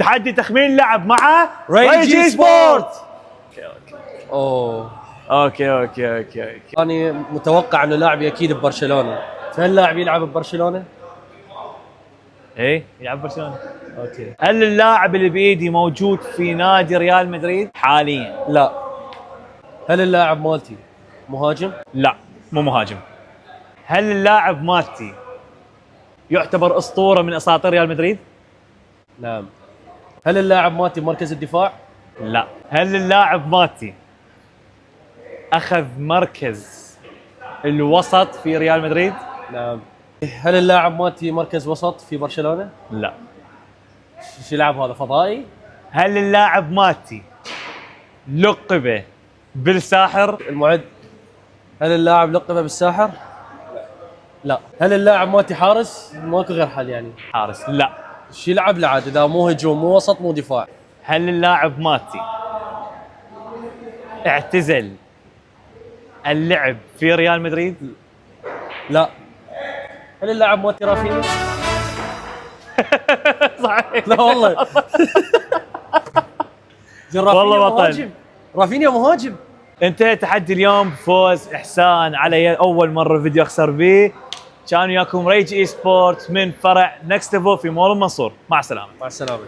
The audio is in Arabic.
تحدي تخمين اللعب مع ريج ريج سبورت. سبورت. اوه اوكي. انا متوقع انه لاعبي اكيد ببرشلونه، فهل اللاعب يلعب ببرشلونه؟ ايه يلعب برشلونه. اوكي. هل اللاعب اللي بايدي موجود في نادي ريال مدريد حاليا؟ لا. هل اللاعب مالتي مهاجم؟ لا مو مهاجم. هل اللاعب مالتي يعتبر اسطوره من اساطير ريال مدريد؟ نعم. هل اللاعب مالتي بمركز الدفاع؟ لا. هل اللاعب مالتي اخذ مركز الوسط في ريال مدريد؟ نعم. هل اللاعب مالتي مركز وسط في برشلونه؟ لا. ايش يلعب هذا، فضائي؟ هل اللاعب مالتي لقب بالساحر؟ المعد. هل اللاعب لقب بالساحر؟ لا. هل اللاعب مالتي حارس؟ ماكو غير حل يعني. حارس؟ لا. ايش يلعب لعاد اذا مو هجوم مو وسط مو دفاع؟ هل اللاعب مالتي اعتزل اللعب في ريال مدريد؟ لا. هل اللاعب مالتي رافينيا؟ صحيح. لا والله. والله بطل. مهاجم. رافينيا مهاجم. انتهى تحدي اليوم بفوز احسان علي، اول مره فيديو اخسر فيه. كان وياكم ريج اي سبورت من فرع نكست في مول المنصور. مع السلامه. مع السلامه.